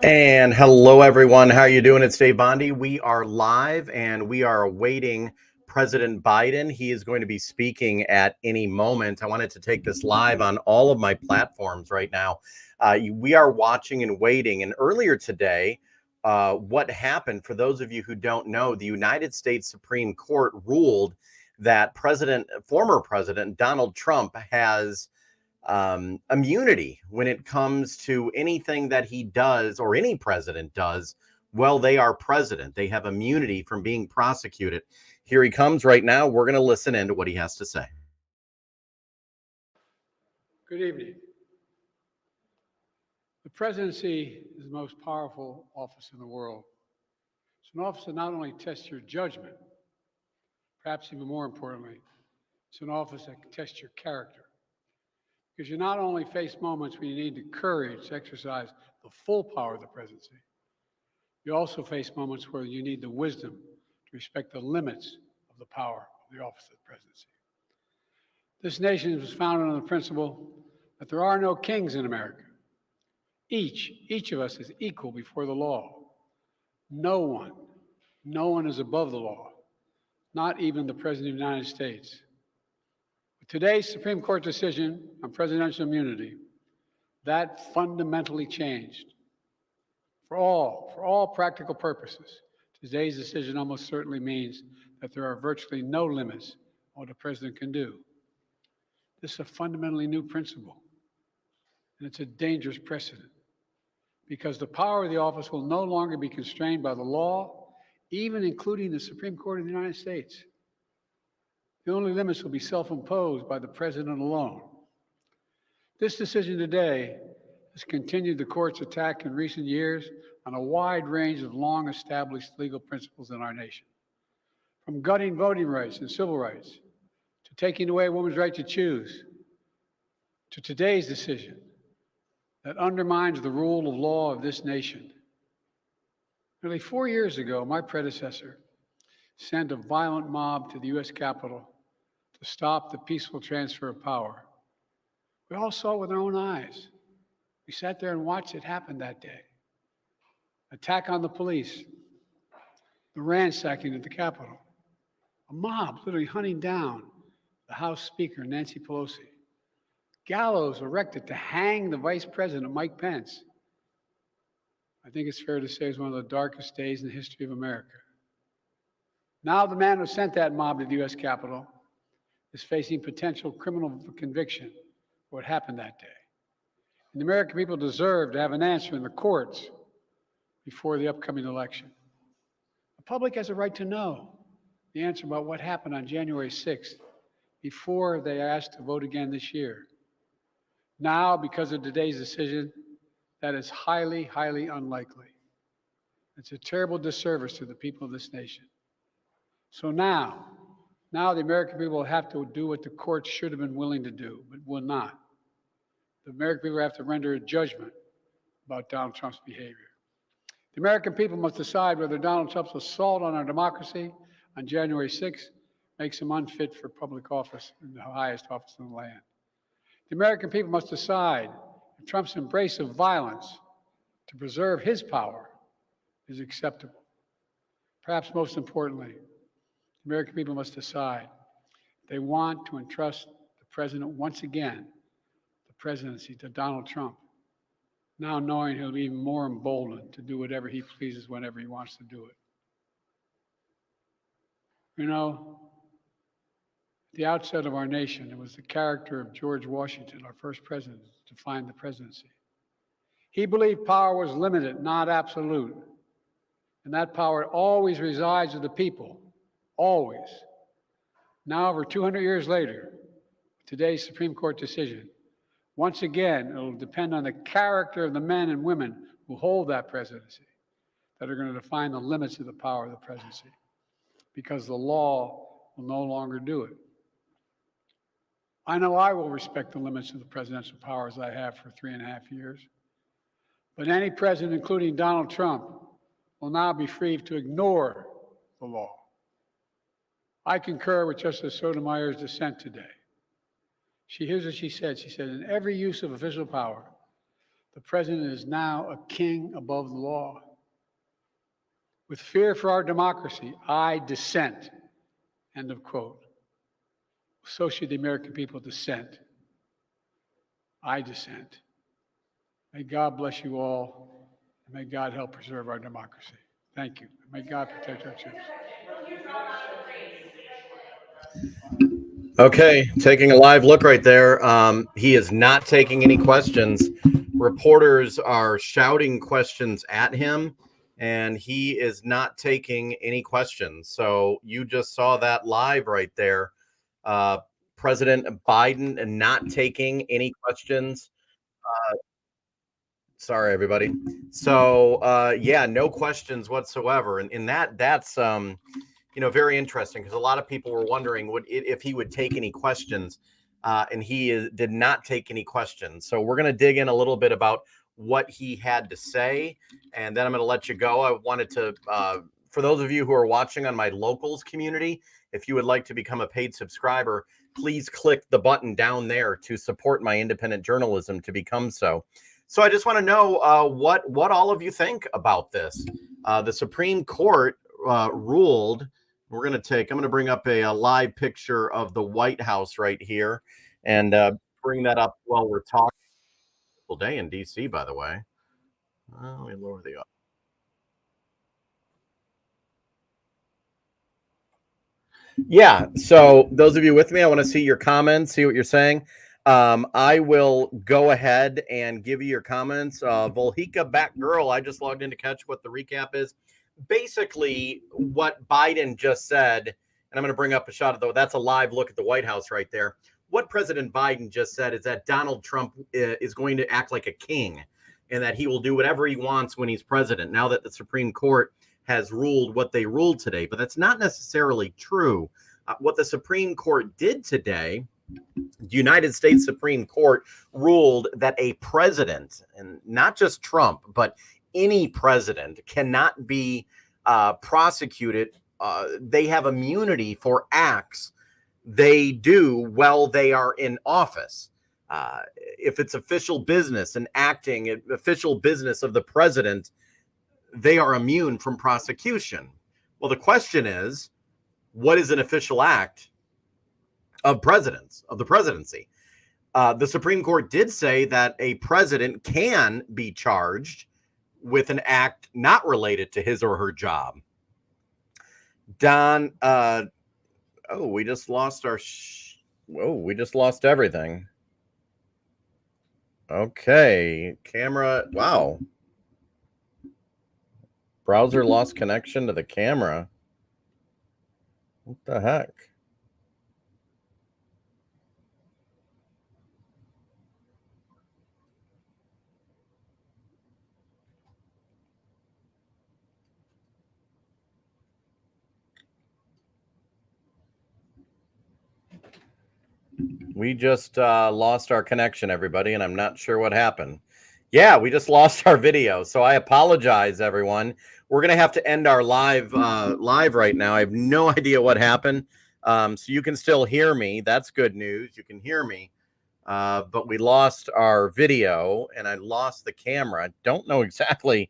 And hello, everyone. How are you doing? It's Dave Bondi. We are live and we are awaiting President Biden. He is going to be speaking at any moment. I wanted to take this live on all of my platforms right now. We are watching and waiting. And earlier today, what happened, for those of you who don't know, the United States Supreme Court ruled that former President Donald Trump has immunity when it comes to anything that he does or any president does. Well, they are president. They have immunity from being prosecuted. Here he comes right now. We're going to listen in to what he has to say. Good evening. The presidency is the most powerful office in the world. It's an office that not only tests your judgment, perhaps even more importantly, it's an office that can test your character. Because you not only face moments when you need the courage to exercise the full power of the presidency, you also face moments where you need the wisdom to respect the limits of the power of the office of the presidency. This nation was founded on the principle that there are no kings in America. Each of us is equal before the law. No one is above the law, not even the President of the United States. With today's Supreme Court decision on presidential immunity, that fundamentally changed. For all practical purposes, today's decision almost certainly means that there are virtually no limits on what a president can do. This is a fundamentally new principle, and it's a dangerous precedent, because the power of the office will no longer be constrained by the law, even including the Supreme Court of the United States. The only limits will be self-imposed by the president alone. This decision today has continued the court's attack in recent years on a wide range of long-established legal principles in our nation, from gutting voting rights and civil rights, to taking away a woman's right to choose, to today's decision that undermines the rule of law of this nation. Nearly 4 years ago, my predecessor sent a violent mob to the U.S. Capitol to stop the peaceful transfer of power. We all saw it with our own eyes. We sat there and watched it happen that day. Attack on the police, the ransacking at the Capitol, a mob literally hunting down the House Speaker, Nancy Pelosi, gallows erected to hang the Vice President, Mike Pence. I think it's fair to say it's one of the darkest days in the history of America. Now the man who sent that mob to the U.S. Capitol is facing potential criminal conviction for what happened that day. And the American people deserve to have an answer in the courts before the upcoming election. The public has a right to know the answer about what happened on January 6th before they are asked to vote again this year. Now, because of today's decision, that is highly, highly unlikely. It's a terrible disservice to the people of this nation. So now the American people will have to do what the courts should have been willing to do, but will not. The American people have to render a judgment about Donald Trump's behavior. The American people must decide whether Donald Trump's assault on our democracy on January 6th makes him unfit for public office in the highest office in the land. The American people must decide if Trump's embrace of violence to preserve his power is acceptable. Perhaps most importantly, the American people must decide if they want to entrust the president once again, the presidency, to Donald Trump, now knowing he'll be even more emboldened to do whatever he pleases whenever he wants to do it. You know, at the outset of our nation, it was the character of George Washington, our first president, to find the presidency. He believed power was limited, not absolute. And that power always resides with the people, always. Now, over 200 years later, today's Supreme Court decision, once again, it will depend on the character of the men and women who hold that presidency that are going to define the limits of the power of the presidency, because the law will no longer do it. I know I will respect the limits of the presidential powers I have for 3.5 years, but any president, including Donald Trump, will now be free to ignore the law. I concur with Justice Sotomayor's dissent today. Here's what she said. She said, in every use of official power, The president is now a king above the law. With fear for our democracy, I dissent. End of quote. So should the American people dissent. I dissent. May God bless you all, and may God help preserve our democracy. Thank you. May God protect our troops. Okay, taking a live look right there. He is not taking any questions. Reporters are shouting questions at him, and he is not taking any questions. So you just saw that live right there. President Biden not taking any questions. Sorry, everybody. So yeah, no questions whatsoever. And that's very interesting, because a lot of people were wondering if he would take any questions, and he did not take any questions. So we're going to dig in a little bit about what he had to say, and then I'm going to let you go. I wanted to, for those of you who are watching on my locals community, if you would like to become a paid subscriber, please click the button down there to support my independent journalism to become so. So I just want to know what all of you think about this. The Supreme Court ruled. I'm going to bring up a live picture of the White House right here, and bring that up while we're talking. Full day in DC, by the way. Let me lower the. Yeah. So those of you with me, I want to see your comments, see what you're saying. I will go ahead and give you your comments. Volhika Batgirl, I just logged in to catch what the recap is. Basically, what Biden just said, and I'm going to bring up a shot of that's a live look at the White House right there. What President Biden just said is that Donald Trump is going to act like a king, and that he will do whatever he wants when he's president, now that the Supreme Court has ruled what they ruled today. But that's not necessarily true. What the Supreme Court did today, the United States Supreme Court ruled that a president, and not just Trump, but any president, cannot be prosecuted. They have immunity for acts they do while they are in office. If it's official business and acting official business of the president, they are immune from prosecution. Well, the question is, what is an official act of the presidency? The Supreme Court did say that a president can be charged with an act not related to his or her job. Don, we just lost we just lost everything. Okay, camera, wow. Browser lost connection to the camera. What the heck? We just lost our connection, everybody, and I'm not sure what happened. Yeah, we just lost our video, so I apologize, everyone. We're going to have to end our live right now. I have no idea what happened. So you can still hear me. That's good news. You can hear me. But we lost our video, and I lost the camera. I don't know exactly